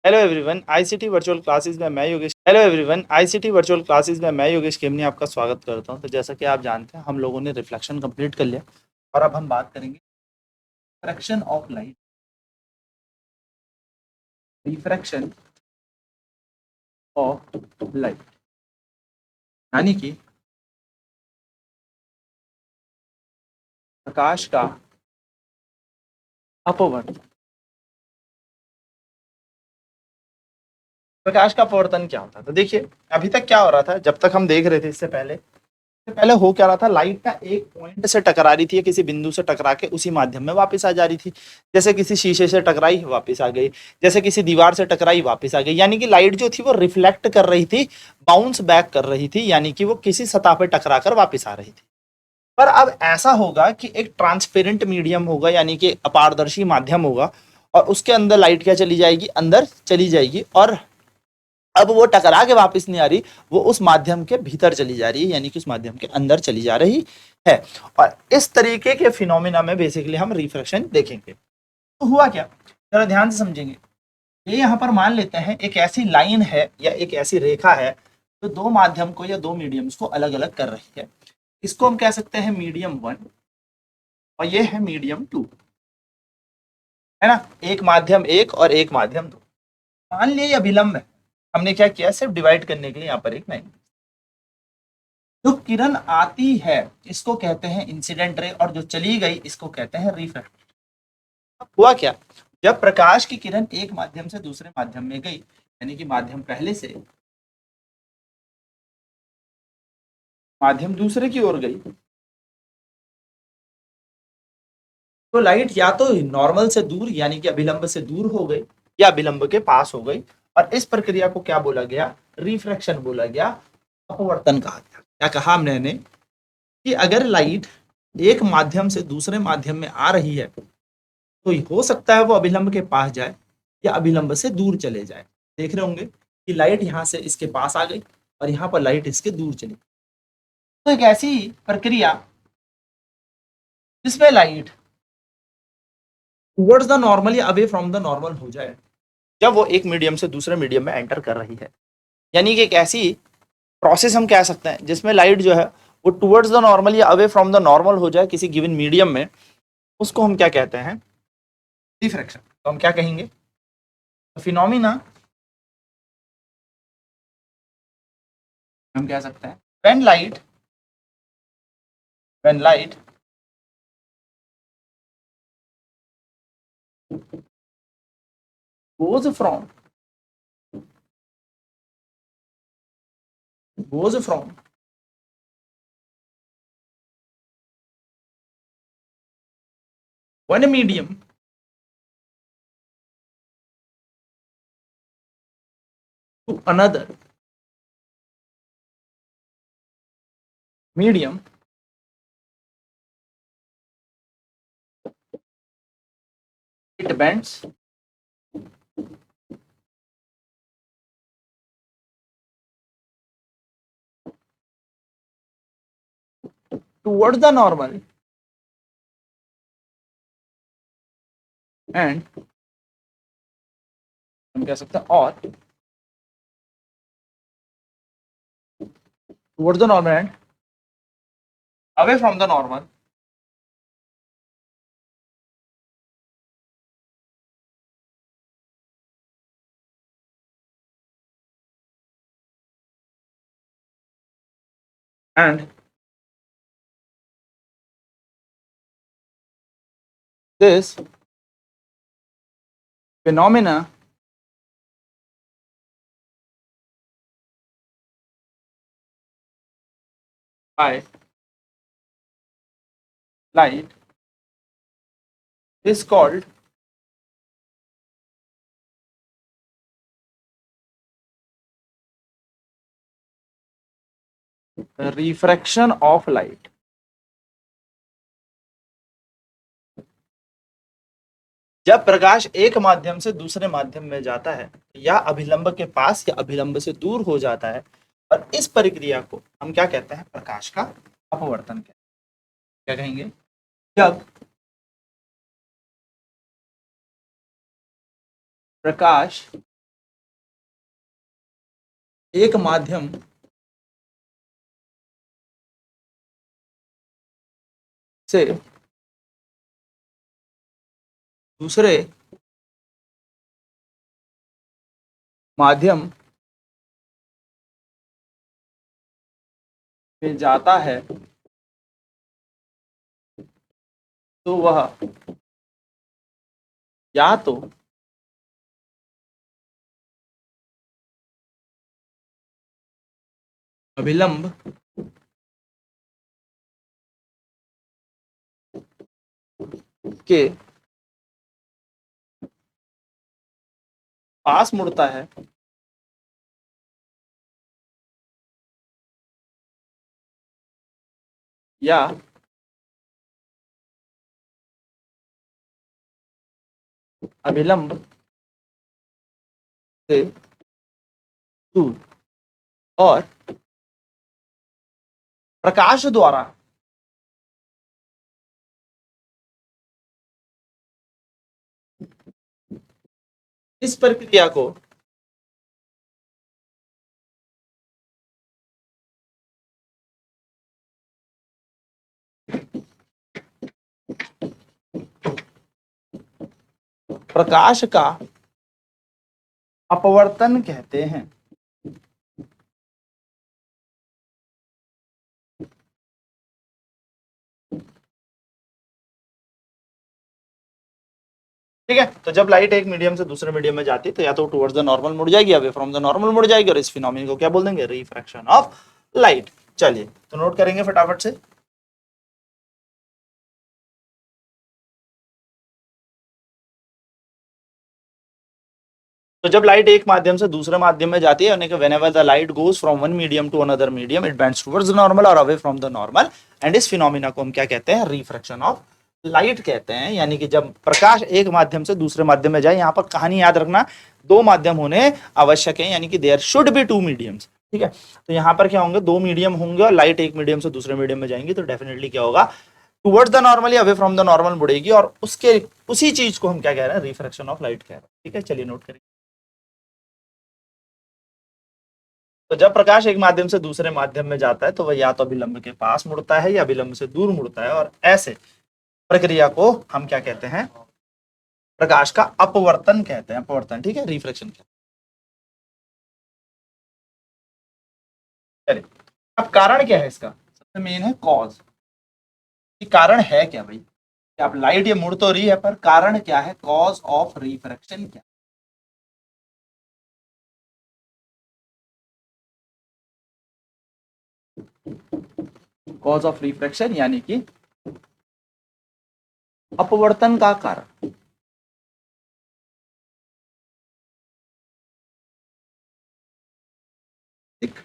Hello everyone ICT virtual classes में मैं Yogesh hello everyone ICT virtual classes में मैं योगेश केमनी आपका स्वागत करता हूं। तो जैसा कि आप जानते हैं हम लोगों ने रिफ्लेक्शन कंप्लीट कर लिया और अब हम बात करेंगे refraction of light. Refraction of light यानी कि प्रकाश का अपवर्तन। प्रकाश का अपवर्तन क्या होता है? तो देखिए अभी तक क्या हो रहा था, जब तक हम देख रहे थे इससे पहले हो क्या रहा था, लाइट का एक पॉइंट से टकरा रही थी या किसी बिंदु से टकरा के उसी माध्यम में वापस आ जा रही थी। जैसे किसी शीशे से टकराई वापस आ गई, जैसे किसी दीवार से टकराई वापस आ गई, यानी कि लाइट जो थी वो रिफ्लेक्ट कर रही थी, बाउंस बैक कर रही थी, यानी कि वो किसी सतह पे टकरा कर वापस आ रही थी। पर अब ऐसा होगा कि एक ट्रांसपेरेंट मीडियम होगा, यानी कि अपारदर्शी माध्यम होगा, और उसके अंदर लाइट क्या चली जाएगी, अंदर चली जाएगी, और अब वो टकरा के वापस नहीं आ रही, वो उस माध्यम के भीतर चली जा रही है, यानी कि उस माध्यम के अंदर चली जा रही है। और इस तरीके के फिनोमिना में बेसिकली हम रिफ्रैक्शन देखेंगे। तो हुआ क्या, जरा ध्यान से समझेंगे। ये यहाँ पर मान लेते हैं एक ऐसी लाइन है या एक ऐसी रेखा है जो दो माध्यम को या दो मीडियम्स को अलग अलग कर रही है। इसको हम कह सकते हैं मीडियम वन और ये है मीडियम टू, है ना। एक माध्यम एक और एक माध्यम दो। मान लिया ये अभिलंब है, हमने क्या किया, सिर्फ डिवाइड करने के लिए यहाँ पर एक लाइन। जो किरण आती है इसको कहते हैं इंसिडेंट रे, और जो चली गई इसको कहते हैं रिफ्रैक्ट। हुआ क्या, जब प्रकाश की किरण एक माध्यम से दूसरे माध्यम में गई, यानी कि माध्यम पहले से माध्यम दूसरे की ओर गई, तो लाइट या तो नॉर्मल से दूर यानी कि अभिलंब से दूर हो गई या अभिलंब के पास हो गई, और इस प्रक्रिया को क्या बोला गया, रिफ्रैक्शन बोला गया, अपवर्तन कहा गया। क्या कहा हमने कि अगर लाइट एक माध्यम से दूसरे माध्यम में आ रही है तो हो सकता है वो अभिलंब के पास जाए या अभिलंब से दूर चले जाए। देख रहे होंगे कि लाइट यहां से इसके पास आ गई और यहाँ पर लाइट इसके दूर चली। तो एक ऐसी प्रक्रिया जिसमें लाइट टुवर्ड्स द नॉर्मल या अवे फ्रॉम द नॉर्मल हो जाए जब वो एक मीडियम से दूसरे मीडियम में एंटर कर रही है, यानी कि एक ऐसी प्रोसेस हम कह सकते हैं जिसमें लाइट जो है वो टुवर्ड्स द नॉर्मल या अवे फ्रॉम द नॉर्मल हो जाए किसी गिवन मीडियम में, उसको हम क्या कहते हैं, डिफ्रैक्शन। तो हम क्या कहेंगे, फिनोमिना हम कह सकते हैं when light goes from goes from one medium to another medium, it bends towards the normal and हम कह सकते हैं और towards the normal and away from the normal and this phenomena by light is called refraction of light। जब प्रकाश एक माध्यम से दूसरे माध्यम में जाता है या अभिलंब के पास या अभिलंब से दूर हो जाता है, और इस प्रक्रिया को हम क्या कहते हैं, प्रकाश का अपवर्तन कहते हैं। क्या कहेंगे, जब प्रकाश एक माध्यम से दूसरे माध्यम में जाता है तो वह या तो अभिलंब के पास मुड़ता है या अभिलंब से दूर और प्रकाश द्वारा इस प्रक्रिया को प्रकाश का अपवर्तन कहते हैं। ठीक है, तो जब लाइट एक मीडियम से दूसरे मीडियम में जाती है तो या तो टुवर्ड्स द नॉर्मल मुड़ जाएगी, अवे फ्रॉम द नॉर्मल मुड़ जाएगी, और इस फिनोमेनन को क्या बोल देंगे, रिफ्रैक्शन ऑफ लाइट। चलिए तो नोट करेंगे फटाफट से। तो जब लाइट एक माध्यम से दूसरे माध्यम में जाती है, यानी कि whenever the light goes from one medium to another medium, it bends towards the normal और away from the normal, and इस फिनोमेना को हम क्या कहते हैं, रिफ्रैक्शन ऑफ लाइट कहते हैं। यानी कि जब प्रकाश एक माध्यम से दूसरे माध्यम में जाए, यहाँ पर कहानी याद रखना, दो माध्यम होने आवश्यक है, यानी कि there should be two mediums. ठीक है, तो यहाँ पर क्या होंगे, दो मीडियम होंगे और लाइट एक मीडियम से दूसरे मीडियम में जाएंगी, तो डेफिनेटली क्या होगा, टुवर्ड्स द नॉर्मल या अवे फ्रॉम द नॉर्मल मुड़ेगी, और उसके उसी चीज को हम क्या कह रहे हैं, रिफ्रैक्शन ऑफ लाइट कह रहे हैं। ठीक है, चलिए नोट करें। तो जब प्रकाश एक माध्यम से दूसरे माध्यम में जाता है तो वह या तो अभिलंब के पास मुड़ता है या अभिलंब से दूर मुड़ता है, और ऐसे प्रक्रिया को हम क्या कहते हैं, प्रकाश का अपवर्तन कहते हैं। अपवर्तन, ठीक है, रिफ्रैक्शन कहते हैं। चलिए, अब कारण क्या है इसका, सबसे मेन है कॉज। कि कारण है क्या भाई, कि आप लाइट ये मुड़ तो रही है, पर कारण क्या है, कॉज ऑफ रिफ्रैक्शन क्या। कॉज ऑफ रिफ्रैक्शन यानी कि अपवर्तन का कारण। ठीक,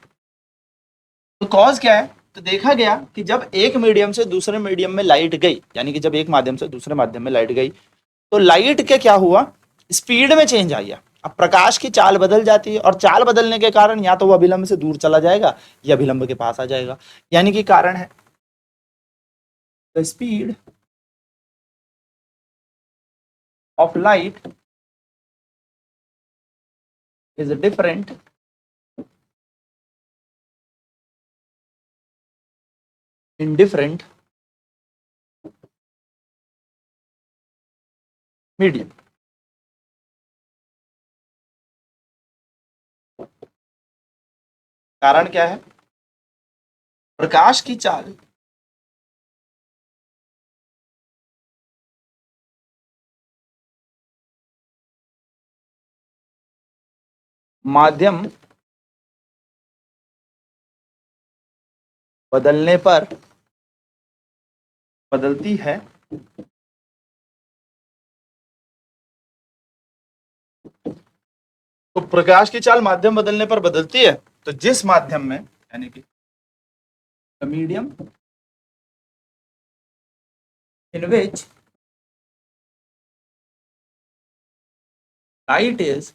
तो कॉज क्या है, तो देखा गया कि जब एक मीडियम से दूसरे मीडियम में लाइट गई, यानी कि जब एक माध्यम से दूसरे माध्यम में लाइट गई, तो लाइट के क्या हुआ, स्पीड में चेंज आ गया। अब प्रकाश की चाल बदल जाती है, और चाल बदलने के कारण या तो वो अभिलंब से दूर चला जाएगा या अभिलंब के पास आ जाएगा। यानी कि कारण है the speed of light is different in different medium. कारण क्या है, प्रकाश की चाल माध्यम बदलने पर बदलती है, तो प्रकाश की चाल माध्यम बदलने पर बदलती है, तो जिस माध्यम में, यानी कि medium in which light is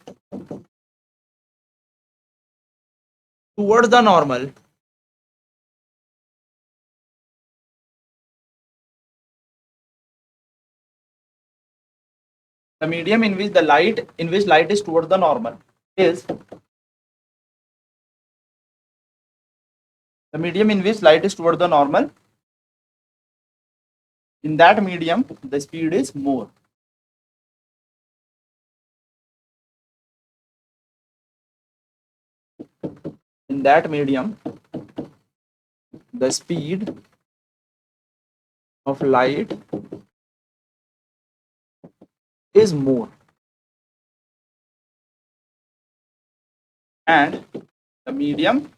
towards the normal, the medium in which light is towards the normal is the medium in which light is toward the normal, in that medium the speed is more. In that medium the speed of light is more, and the medium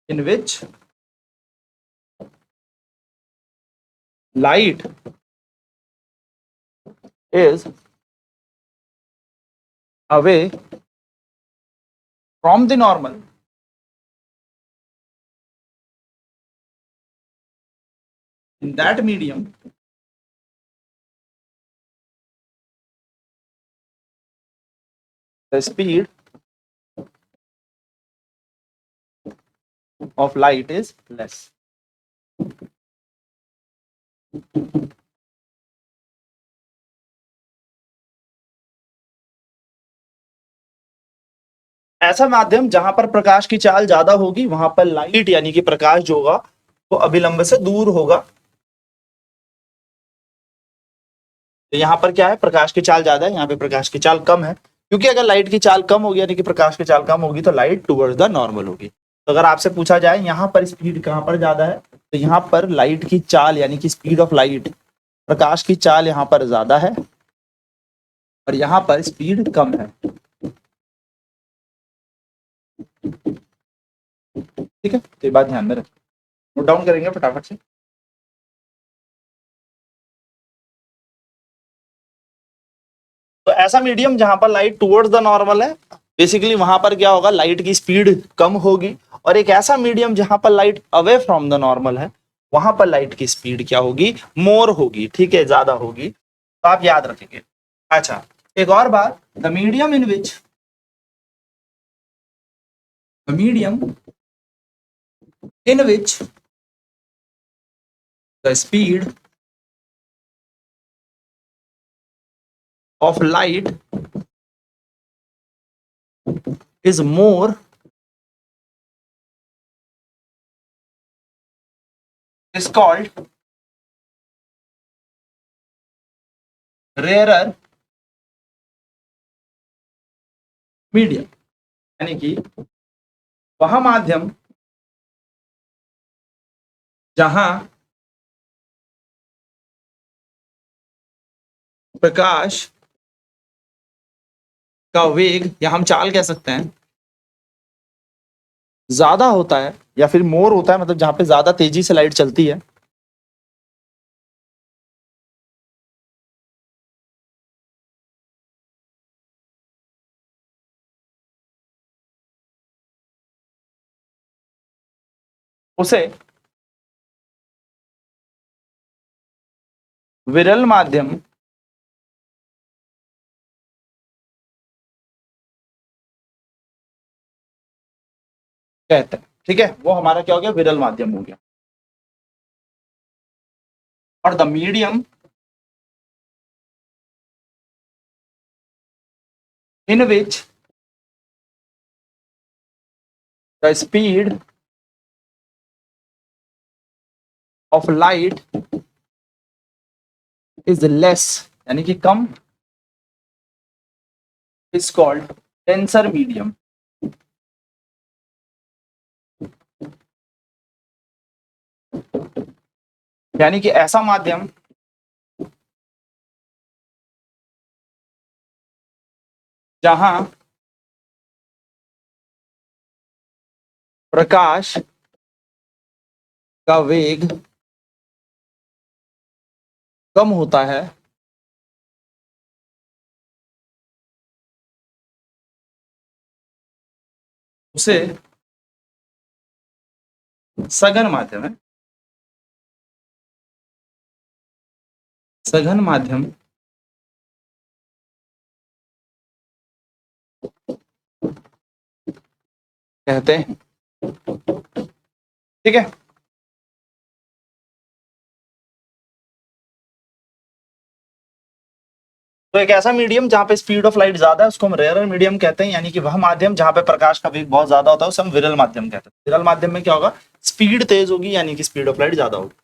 in which light is away from the normal, in that medium the speed of light is less. ऐसा माध्यम जहां पर प्रकाश की चाल ज्यादा होगी वहां पर लाइट यानी कि प्रकाश जो होगा वो अभिलंब से दूर होगा। तो यहाँ पर क्या है, प्रकाश की चाल ज्यादा है, यहाँ पे प्रकाश की चाल कम है, क्योंकि अगर लाइट की चाल कम होगी यानी कि प्रकाश की चाल कम होगी तो लाइट टुवर्ड्स द नॉर्मल होगी। तो अगर आपसे पूछा जाए यहाँ पर स्पीड कहाँ पर ज्यादा है, तो यहाँ पर लाइट की चाल यानी कि स्पीड ऑफ लाइट, प्रकाश की चाल यहाँ पर ज्यादा है और यहाँ पर स्पीड कम है। ठीक है, तो ये बात ध्यान में रखें, नोट डाउन करेंगे फटाफट से। तो ऐसा मीडियम जहां पर लाइट टुवर्ड्स द नॉर्मल है, बेसिकली वहां पर क्या होगा, लाइट की स्पीड कम होगी, और एक ऐसा मीडियम जहां पर light away from the normal है वहां पर लाइट की स्पीड क्या होगी, मोर होगी। ठीक है, ज्यादा होगी, तो आप याद रखेंगे। अच्छा, एक और बात, the medium in which the speed of light is more is called rarer medium, यानी कि वह माध्यम जहां प्रकाश का वेग, या हम चाल कह सकते हैं, ज्यादा होता है या फिर मोर होता है, मतलब जहां पे ज्यादा तेजी से लाइट चलती है, उसे विरल माध्यम कहते हैं। ठीक है, वो हमारा क्या हो गया, विरल माध्यम हो गया। और the medium in which the speed of light is less, यानी कि कम, इज कॉल्ड डेंसर मीडियम। यानी कि ऐसा माध्यम जहां प्रकाश का वेग कम होता है, उसे सघन माध्यम है। सघन माध्यम कहते हैं। ठीक है, तो एक ऐसा मीडियम जहाँ पे स्पीड ऑफ लाइट ज्यादा है उसको हम रेयर मीडियम कहते हैं, यानी कि वह माध्यम जहाँ पे प्रकाश का वेग बहुत ज्यादा होता है उसे हम विरल माध्यम कहते हैं। विरल माध्यम में क्या होगा, स्पीड तेज होगी यानी कि स्पीड ऑफ लाइट ज्यादा होगी।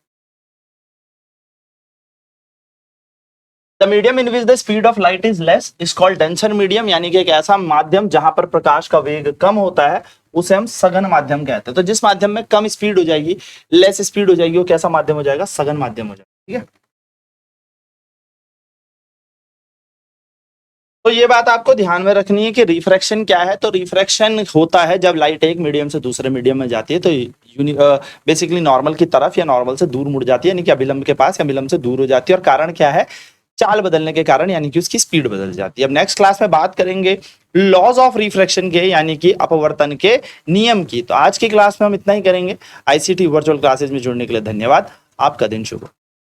The medium in which the speed of light is less is called denser medium, यानी कि एक ऐसा माध्यम जहां पर प्रकाश का वेग कम होता है उसे हम सघन माध्यम कहते हैं। तो जिस माध्यम में कम स्पीड हो जाएगी, लेस स्पीड हो जाएगी, वो कैसा माध्यम हो जाएगा, सघन माध्यम हो जाएगा। ठीक है, तो ये बात आपको ध्यान में रखनी है कि रिफ्रैक्शन क्या है। तो रिफ्रैक्शन होता है जब लाइट एक मीडियम से दूसरे मीडियम में जाती है तो बेसिकली नॉर्मल की तरफ या नॉर्मल से दूर मुड़ जाती है, यानी कि अभिलंब के पास या विलंब से दूर हो जाती है। और कारण क्या है, चाल बदलने के कारण, यानी कि उसकी स्पीड बदल जाती है। अब नेक्स्ट क्लास में बात करेंगे लॉज ऑफ रिफ्रैक्शन के, यानी कि अपवर्तन के नियम की। तो आज की क्लास में हम इतना ही करेंगे। आईसीटी वर्चुअल क्लासेस में जुड़ने के लिए धन्यवाद। आपका दिन शुभ हो।